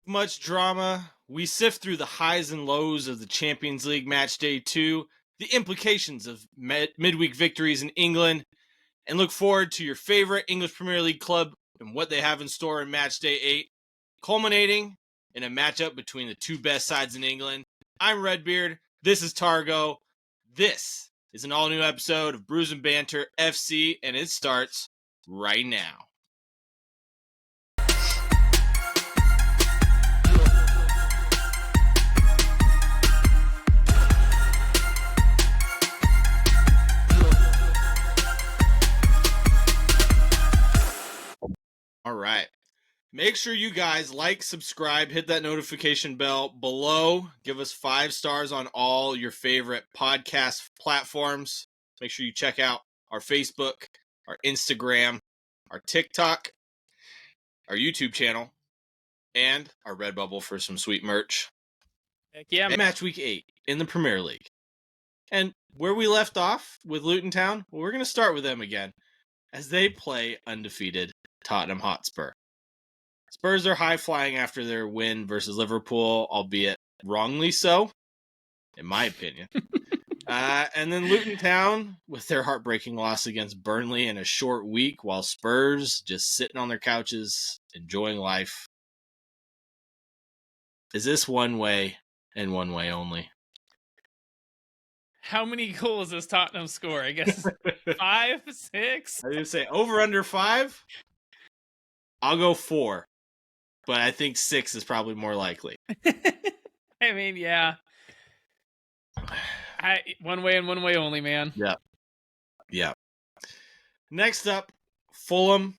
Much drama. We sift through the highs and lows of the Champions League match day 2, the implications of midweek victories in England, and look forward to your favorite English Premier League club and what they have in store in match day 8, culminating in a matchup between the two best sides in England. I'm Redbeard. This is Targo. This is an all-new episode of Brews and Banter FC, and it starts right now. All right. Make sure you guys like, subscribe, hit that notification bell below. Give us 5 stars on all your favorite podcast platforms. Make sure you check out our Facebook, our Instagram, our TikTok, our YouTube channel, and our Redbubble for some sweet merch. Heck yeah. Matchweek 8 in the Premier League. And where we left off with Luton Town, well, we're going to start with them again as they play undefeated Tottenham Hotspur. Spurs are high-flying after their win versus Liverpool, albeit wrongly so, in my opinion. And then Luton Town with their heartbreaking loss against Burnley in a short week, while Spurs just sitting on their couches, enjoying life. Is this one way and one way only? How many goals does Tottenham score? I guess 5, 6? I didn't say over under 5. I'll go 4, but I think 6 is probably more likely. I mean, yeah. One way and one way only, man. Yeah. Next up, Fulham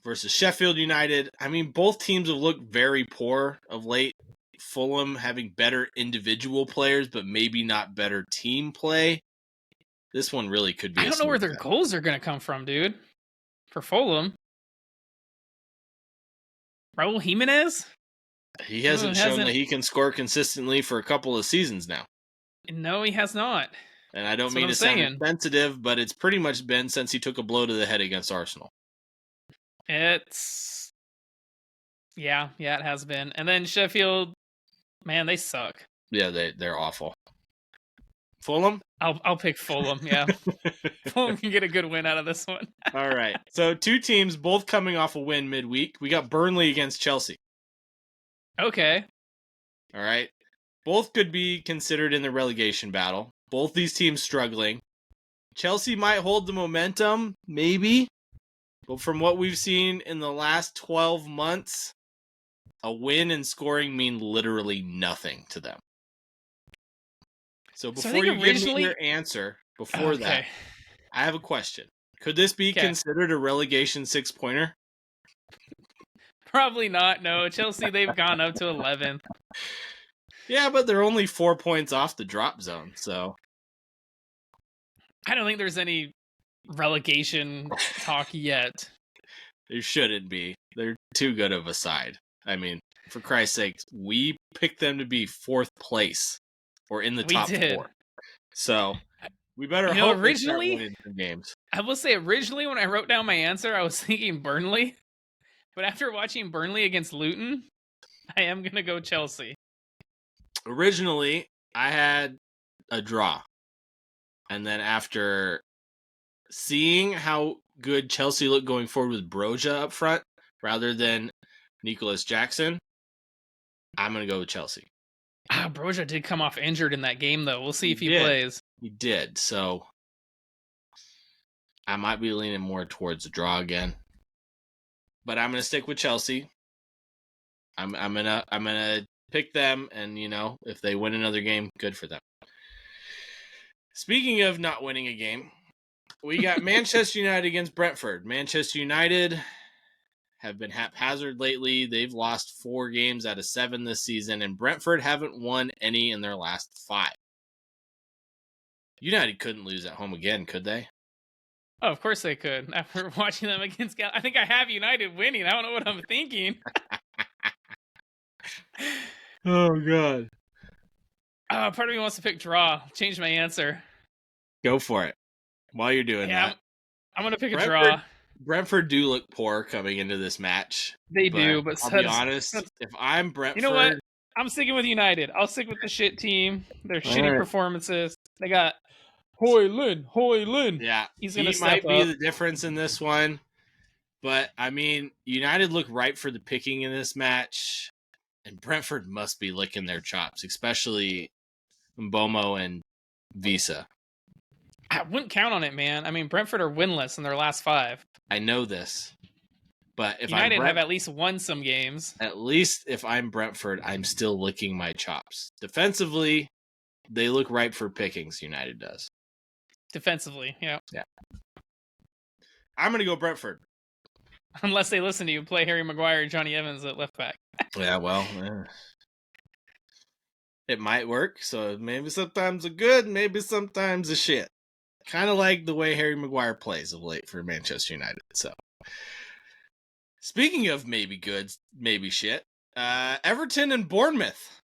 versus Sheffield United. I mean, both teams have looked very poor of late. Fulham having better individual players, but maybe not better team play. This one really could be. I don't know where their goals are going to come from, dude. For Fulham. Raul Jimenez? He hasn't shown that he can score consistently for a couple of seasons now. No, he has not. And I don't mean to sound insensitive, but it's pretty much been since he took a blow to the head against Arsenal. Yeah, it has been. And then Sheffield, man, they suck. Yeah, they're awful. Fulham? I'll pick Fulham, yeah. Fulham can get a good win out of this one. All right. So 2 teams both coming off a win midweek. We got Burnley against Chelsea. Okay. All right. Both could be considered in the relegation battle. Both these teams struggling. Chelsea might hold the momentum, maybe. But from what we've seen in the last 12 months, a win and scoring mean literally nothing to them. So before you give me your answer, that, I have a question. Could this be considered a relegation 6-pointer? Probably not, no. Chelsea, they've gone up to 11th. Yeah, but they're only 4 points off the drop zone, so. I don't think there's any relegation talk yet. There shouldn't be. They're too good of a side. I mean, for Christ's sake, we picked them to be 4th place. Or in the top 4. So, we better hope originally, they start winning some games. I will say, originally, when I wrote down my answer, I was thinking Burnley. But after watching Burnley against Luton, I am going to go Chelsea. Originally, I had a draw. And then after seeing how good Chelsea looked going forward with Broja up front, rather than Nicholas Jackson, I'm going to go with Chelsea. Broja did come off injured in that game, though. We'll see if he plays. He did, so I might be leaning more towards the draw again. But I'm gonna stick with Chelsea. I'm gonna pick them, and if they win another game, good for them. Speaking of not winning a game, we got Manchester United against Brentford. Manchester United have been haphazard lately. They've lost 4 games out of 7 this season, and Brentford haven't won any in their last 5. United couldn't lose at home again, could they? Oh, of course they could. After watching them against I think I have United winning. I don't know what I'm thinking. Oh, God. Part of me wants to pick draw. Change my answer. Go for it. While you're doing that. I'm going to pick a draw. Brentford do look poor coming into this match. They do, but I'll be honest, if I'm you know what? Brentford, I'm sticking with United. I'll stick with the shit team. Their all shitty right. performances. They got Hoylund. Yeah, He's he gonna step might be up. the difference in this one. But I mean, United look ripe for the picking in this match, and Brentford must be licking their chops, especially Mbomo and Visa. I wouldn't count on it, man. I mean, Brentford are winless in their last 5. I know this, but if United I'm have at least won some games. at least if I'm Brentford, I'm still licking my chops. Defensively, they look ripe for pickings. United does. Defensively, yeah. Yeah. I'm gonna go Brentford. Unless they listen to you play Harry Maguire and Johnny Evans at left back. Yeah, well, it might work. So maybe sometimes a good, maybe sometimes a shit. Kind of like the way Harry Maguire plays of late for Manchester United. So, speaking of maybe good, maybe shit, Everton and Bournemouth.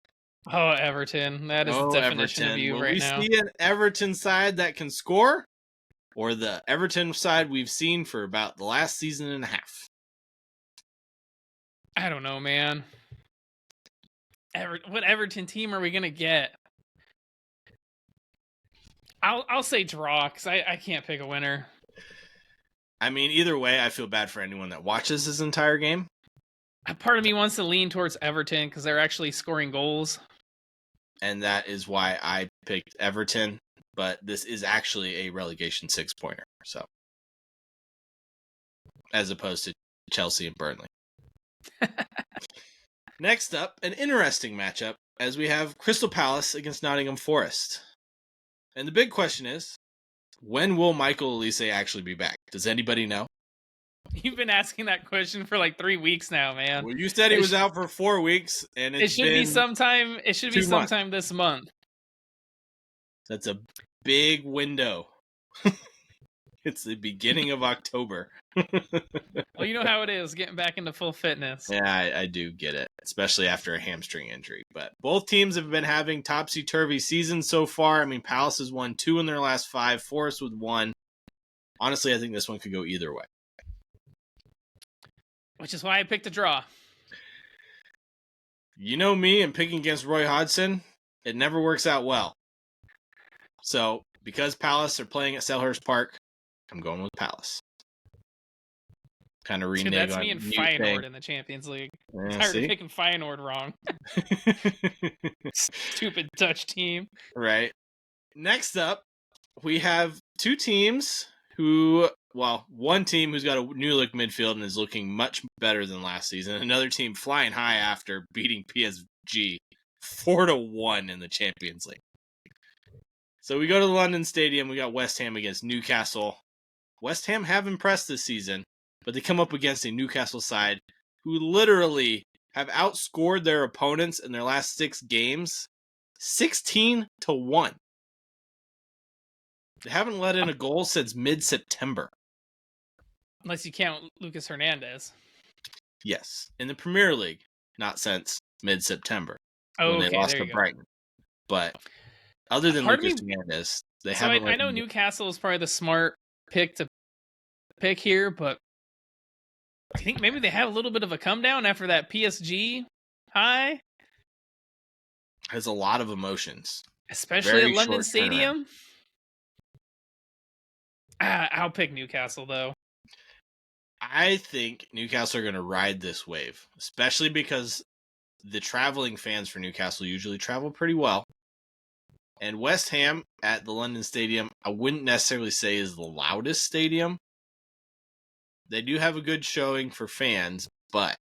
Oh, Everton. That is the definition Everton. of you Will right we now. see an Everton side that can score? Or the Everton side we've seen for about the last season and a half? I don't know, man. What Everton team are we gonna get? I'll say draw because I can't pick a winner. I mean, either way, I feel bad for anyone that watches this entire game. A part of me wants to lean towards Everton because they're actually scoring goals. And that is why I picked Everton. But this is actually a relegation 6-pointer. So, as opposed to Chelsea and Burnley. Next up, an interesting matchup as we have Crystal Palace against Nottingham Forest. And the big question is, when will Michael Elise actually be back? Does anybody know? You've been asking that question for like 3 weeks now, man. Well, you said he was out for 4 weeks, and it should be sometime. It should be sometime this month. That's a big window. It's the beginning of October. Well, you know how it is, getting back into full fitness. Yeah, I do get it, especially after a hamstring injury. But both teams have been having topsy-turvy seasons so far. I mean, Palace has won 2 in their last 5, Forest with 1. Honestly, I think this one could go either way. Which is why I picked a draw. You know me, and picking against Roy Hodgson, it never works out well. So, because Palace are playing at Selhurst Park, I'm going with Palace. Kind of renege that's on me and Feyenoord in the Champions League. I'm tired of picking Feyenoord wrong. Stupid Dutch team. Right. Next up, we have 2 teams who, well, one team who's got a new look midfield and is looking much better than last season. Another team flying high after beating PSG 4-1 in the Champions League. So we go to the London Stadium. We got West Ham against Newcastle. West Ham have impressed this season, but they come up against a Newcastle side who literally have outscored their opponents in their last 6 games 16-1. They haven't let in a goal since mid-September. Unless you count Lucas Hernandez. Yes, in the Premier League, not since mid-September when they lost to Brighton. But other than Lucas Hernandez, they haven't. I know Newcastle is probably the smart pick to pick here, but I think maybe they have a little bit of a come down after that PSG high. Has a lot of emotions, especially at London Stadium. I'll pick Newcastle though. I think Newcastle are going to ride this wave, especially because the traveling fans for Newcastle usually travel pretty well. And West Ham at the London Stadium, I wouldn't necessarily say is the loudest stadium. They do have a good showing for fans, but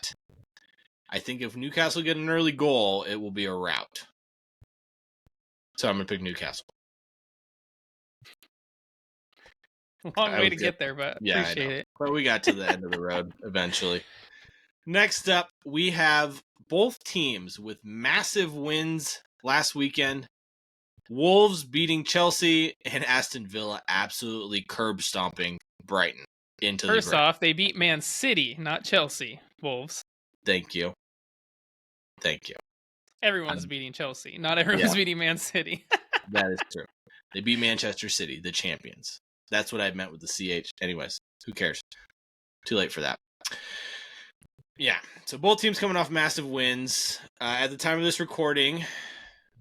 I think if Newcastle get an early goal, it will be a rout. So I'm going to pick Newcastle. Long way to get there, but appreciate it. But we got to the end of the road eventually. Next up, we have both teams with massive wins last weekend. Wolves beating Chelsea and Aston Villa absolutely curb stomping Brighton into the ground. First off, they beat Man City, not Chelsea. Wolves. Thank you. Everyone's beating Chelsea. Not everyone's beating Man City. That is true. They beat Manchester City, the champions. That's what I meant with the CH. Anyways, who cares? Too late for that. Yeah, so both teams coming off massive wins. At the time of this recording,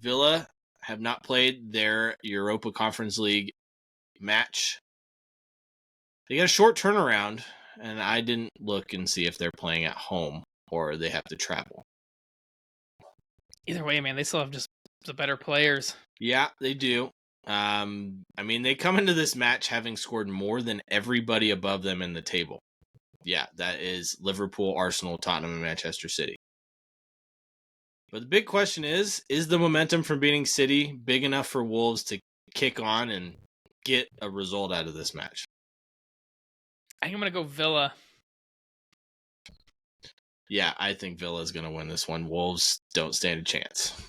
Villa have not played their Europa Conference League match. They got a short turnaround, and I didn't look and see if they're playing at home or they have to travel. Either way, man, they still have just the better players. Yeah, they do. I mean, they come into this match having scored more than everybody above them in the table. Yeah, that is Liverpool, Arsenal, Tottenham, and Manchester City. But the big question is the momentum from beating City big enough for Wolves to kick on and get a result out of this match? I think I'm going to go Villa. Yeah, I think Villa's going to win this one. Wolves don't stand a chance.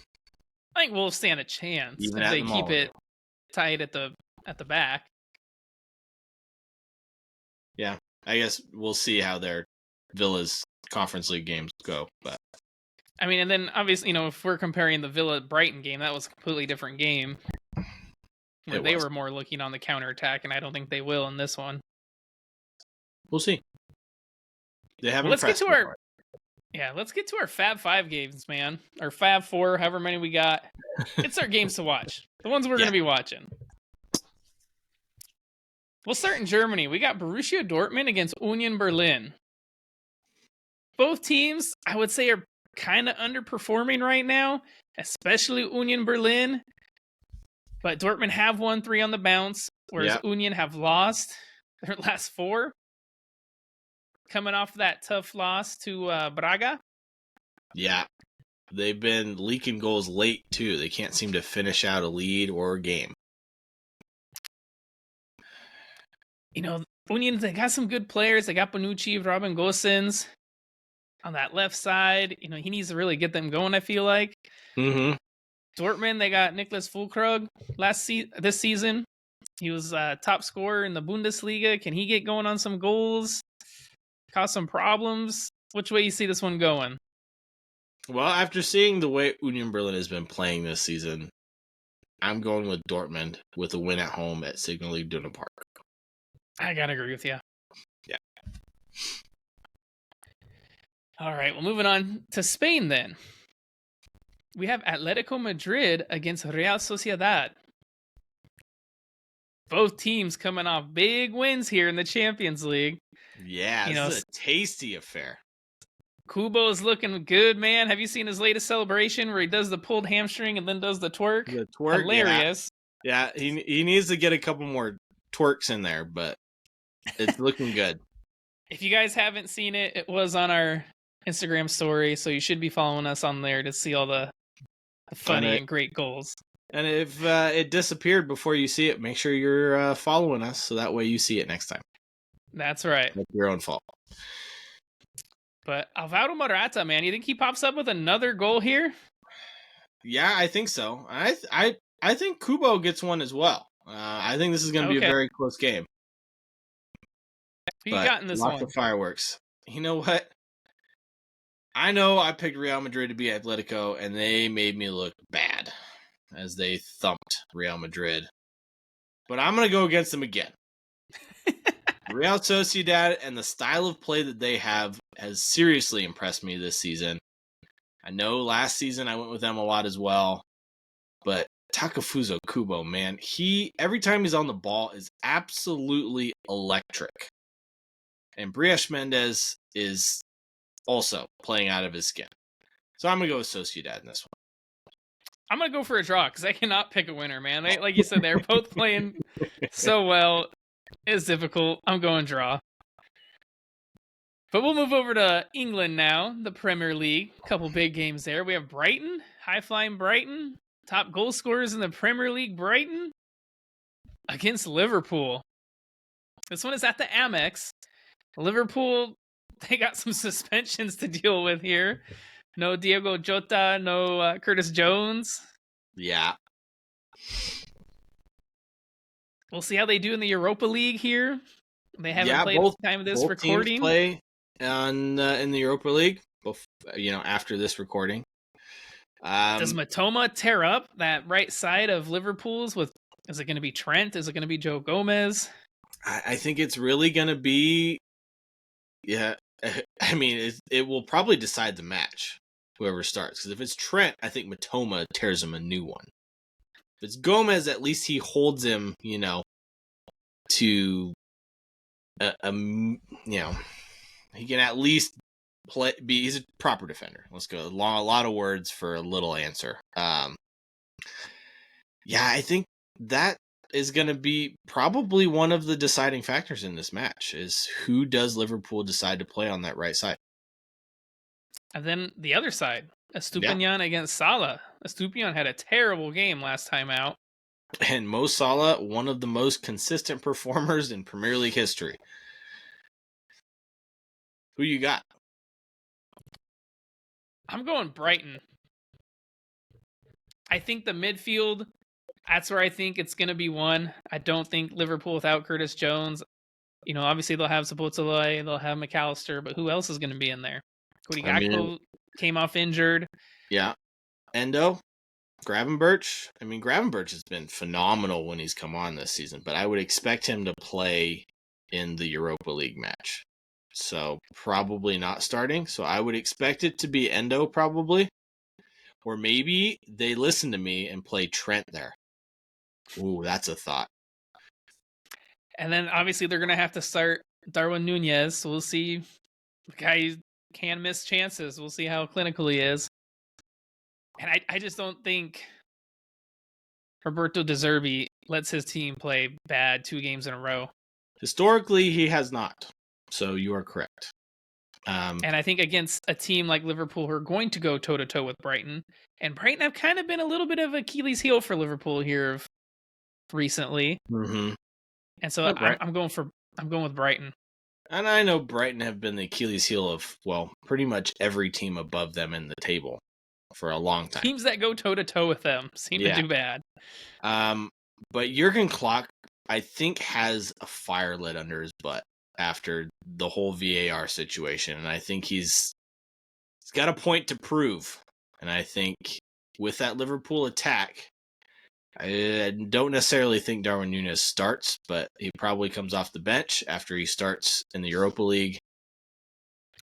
I think Wolves stand a chance Even if at they the keep Mall. it tight at the back. Yeah, I guess we'll see how their Villa's Conference League games go. But I mean, and then obviously, if we're comparing the Villa Brighton game, that was a completely different game. Where they were more looking on the counterattack, and I don't think they will in this one. We'll see. They haven't. Let's get to our Fab 5 games, man. Or Fab 4, however many we got. It's our games to watch. The ones we're going to be watching. We'll start in Germany. We got Borussia Dortmund against Union Berlin. Both teams, I would say, are kind of underperforming right now, especially Union Berlin. But Dortmund have won 3 on the bounce, whereas Union have lost their last 4. Coming off that tough loss to Braga. Yeah, they've been leaking goals late, too. They can't seem to finish out a lead or a game. Union, they got some good players. They got Bonucci, Robin Gosens on that left side. He needs to really get them going, I feel like. Mm-hmm. Dortmund, they got Niklas Füllkrug this season. He was top scorer in the Bundesliga. Can he get going on some goals? Cause some problems? Which way you see this one going? Well, after seeing the way Union Berlin has been playing this season, I'm going with Dortmund with a win at home at Signal Iduna Park. I gotta agree with you. Yeah. All right, well, moving on to Spain then. We have Atletico Madrid against Real Sociedad. Both teams coming off big wins here in the Champions League. Yeah, this is a tasty affair. Kubo's looking good, man. Have you seen his latest celebration where he does the pulled hamstring and then does the twerk? The twerk, hilarious. Yeah, he needs to get a couple more twerks in there, but it's looking good. If you guys haven't seen it, it was on our Instagram story, so you should be following us on there to see all the funny and great goals. And if it disappeared before you see it, make sure you're following us so that way you see it next time. That's right. It's your own fault. But Alvaro Morata, man, you think he pops up with another goal here? Yeah, I think so. I think Kubo gets one as well. I think this is going to be a very close game. Who you got in this one? Lots of fireworks. You know what? I know I picked Real Madrid to be Atletico, and they made me look bad as they thumped Real Madrid. But I'm going to go against them again. Real Sociedad and the style of play that they have has seriously impressed me this season. I know last season I went with them a lot as well, but Takefusa Kubo, man, every time he's on the ball is absolutely electric. And Brias Mendes is also playing out of his skin. So I'm going to go with Sociedad in this one. I'm going to go for a draw because I cannot pick a winner, man. Like you said, they're both playing so well. It's difficult. I'm going draw. But we'll move over to England now, the Premier League. A couple big games there. We have Brighton, high-flying Brighton, top goal scorers in the Premier League, Brighton, against Liverpool. This one is at the Amex. Liverpool, they got some suspensions to deal with here. No Diego Jota, no Curtis Jones. Yeah. We'll see how they do in the Europa League here. They haven't played at the time of this recording. Teams play in the Europa League, after this recording. Does Matoma tear up that right side of Liverpool's? Is it going to be Trent? Is it going to be Joe Gomez? I think it's really going to be Yeah, I mean, it will probably decide the match, whoever starts. Because if it's Trent, I think Matoma tears him a new one. If it's Gomez, at least he holds him, to he can at least he's a proper defender. Let's go. A lot of words for a little answer. I think that is going to be probably one of the deciding factors in this match is who does Liverpool decide to play on that right side. And then the other side, Yeah. Estupiñán against Salah. Estupiñán had a terrible game last time out. And Mo Salah, one of the most consistent performers in Premier League history. Who you got? I'm going Brighton. I think the midfield, that's where I think it's going to be won. I don't think Liverpool without Curtis Jones. Obviously they'll have Szoboszlai, they'll have McAllister, but who else is going to be in there? Cody Gakpo came off injured. Yeah. Endo, Gravenberch. I mean, Gravenberch has been phenomenal when he's come on this season, but I would expect him to play in the Europa League match. So probably not starting. So I would expect it to be Endo probably. Or maybe they listen to me and play Trent there. Ooh, that's a thought. And then obviously they're going to have to start Darwin Nunez. So we'll see. The guy can miss chances. We'll see how clinical he is. And I just don't think Roberto De Zerbi lets his team play bad 2 games in a row. Historically, he has not. So you are correct. And I think against a team like Liverpool who are going to go toe-to-toe with Brighton, and Brighton have kind of been a little bit of Achilles heel for Liverpool here recently. Mm-hmm. And so I'm going with Brighton. And I know Brighton have been the Achilles heel of, pretty much every team above them in the table for a long time. Teams that go toe-to-toe with them seem to do bad. But Jurgen Klopp, I think, has a fire lit under his butt after the whole VAR situation. And I think he's got a point to prove. And I think with that Liverpool attack, I don't necessarily think Darwin Nunez starts, but he probably comes off the bench after he starts in the Europa League.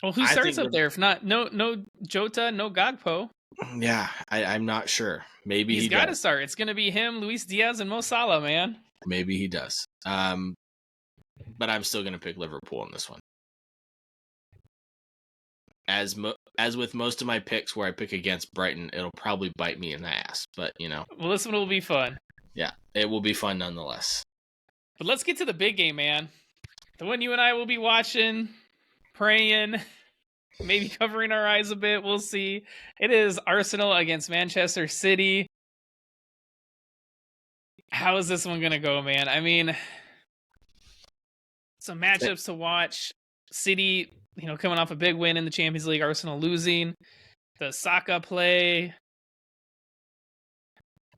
Well, who starts up there? If not, no Jota, no Gakpo. Yeah, I'm not sure. Maybe he's got to start. It's going to be him, Luis Diaz, and Mo Salah, man. Maybe he does. But I'm still going to pick Liverpool in this one. As with most of my picks where I pick against Brighton, it'll probably bite me in the ass. But, Well, this one will be fun. Yeah, it will be fun nonetheless. But let's get to the big game, man. The one you and I will be watching, praying, maybe covering our eyes a bit. We'll see. It is Arsenal against Manchester City. How is this one going to go, man? I mean, some matchups to watch. City, coming off a big win in the Champions League, Arsenal losing. The Saka play.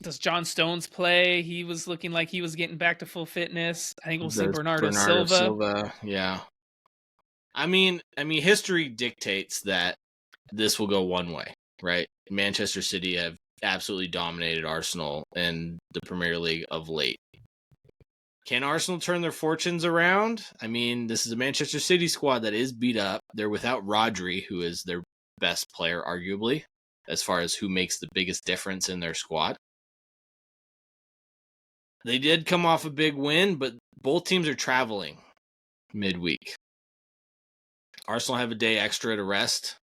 Does John Stones play? He was looking like he was getting back to full fitness. I think we'll see Bernardo Silva. Yeah. I mean, history dictates that this will go one way, right? Manchester City have absolutely dominated Arsenal in the Premier League of late. Can Arsenal turn their fortunes around? I mean, this is a Manchester City squad that is beat up. They're without Rodri, who is their best player, arguably, as far as who makes the biggest difference in their squad. They did come off a big win, but both teams are traveling midweek. Arsenal have a day extra to rest.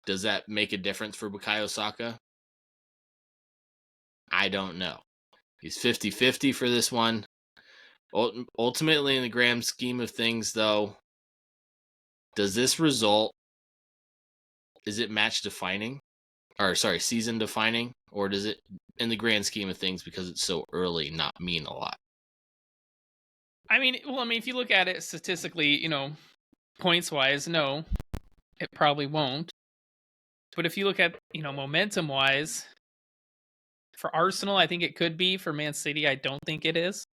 Does that make a difference for Bukayo Saka? I don't know. He's 50-50 for this one. Ultimately, in the grand scheme of things, though, does this result, is it match defining? Or, sorry, season defining? Or does it, in the grand scheme of things, because it's so early, not mean a lot? I mean, if you look at it statistically, points-wise, no, it probably won't. But if you look at, momentum-wise, for Arsenal, I think it could be. For Man City, I don't think it is.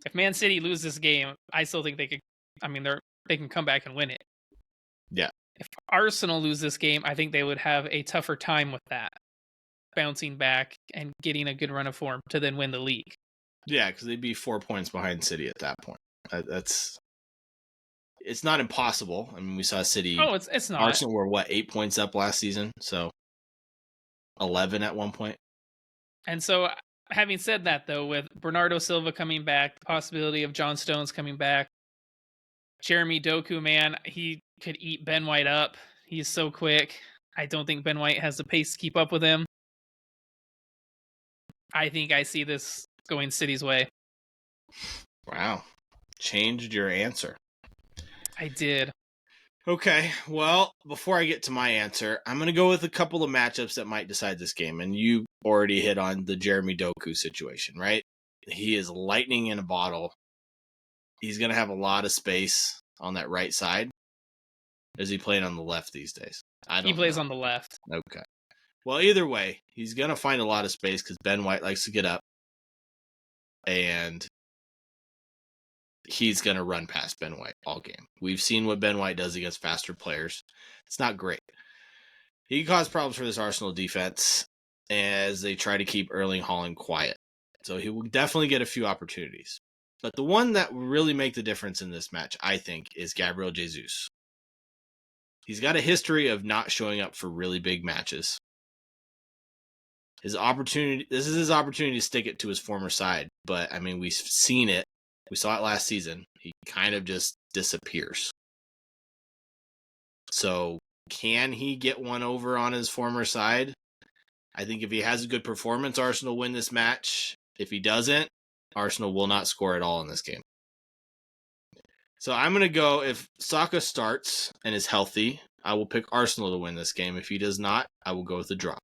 If Man City lose this game, I still think they could. I mean, they can come back and win it. Yeah. If Arsenal lose this game, I think they would have a tougher time with that, bouncing back and getting a good run of form to then win the league. Yeah, because they'd be 4 points behind City at that point. it's not impossible. I mean, we saw City. Oh, it's not. Arsenal were, 8 points up last season? So 11 at one point. And so, having said that, though, with Bernardo Silva coming back, the possibility of John Stones coming back, Jeremy Doku, man, he could eat Ben White up. He's so quick. I don't think Ben White has the pace to keep up with him. I think I see this going City's way. Wow. Changed your answer. I did. Okay, well, before I get to my answer, I'm going to go with a couple of matchups that might decide this game. And you already hit on the Jeremy Doku situation, right? He is lightning in a bottle. He's going to have a lot of space on that right side. Is he playing on the left these days? He plays on the left. Okay. Well, either way, he's going to find a lot of space because Ben White likes to get up. And he's going to run past Ben White all game. We've seen what Ben White does against faster players. It's not great. He caused problems for this Arsenal defense as they try to keep Erling Haaland quiet. So he will definitely get a few opportunities. But the one that will really make the difference in this match, I think, is Gabriel Jesus. He's got a history of not showing up for really big matches. This is his opportunity to stick it to his former side. But, I mean, we've seen it. We saw it last season. He kind of just disappears. So, can he get one over on his former side? I think if he has a good performance, Arsenal win this match. If he doesn't, Arsenal will not score at all in this game. So I'm going to go, if Saka starts and is healthy, I will pick Arsenal to win this game. If he does not, I will go with the draw.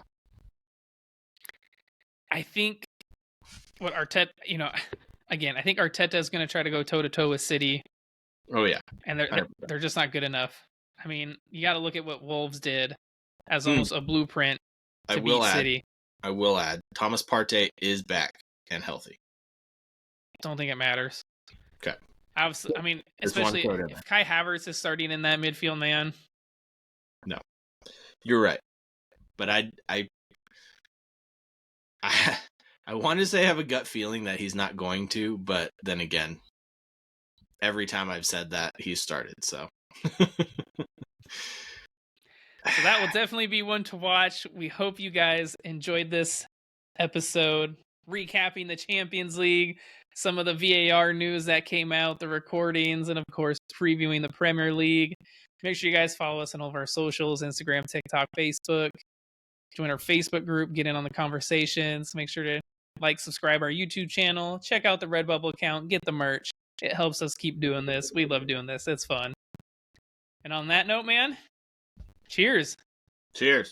I think what Arteta, again, I think Arteta is going to try to go toe-to-toe with City. Oh, yeah. And they're just not good enough. I mean, you got to look at what Wolves did as almost a blueprint to beat City. I will add, Thomas Partey is back and healthy. Don't think it matters. Okay. I mean, especially if Kai Havertz is starting in that midfield, man. No, you're right. But I want to say I have a gut feeling that he's not going to, but then again, every time I've said that, he's started, so. So that will definitely be one to watch. We hope you guys enjoyed this episode, recapping the Champions League, some of the VAR news that came out, the recordings, and of course, previewing the Premier League. Make sure you guys follow us on all of our socials, Instagram, TikTok, Facebook. Join our Facebook group, get in on the conversations. Make sure to subscribe our YouTube channel, check out the Redbubble account, get the merch. It helps us keep doing this. We love doing this. It's fun. And on that note, man, cheers. Cheers.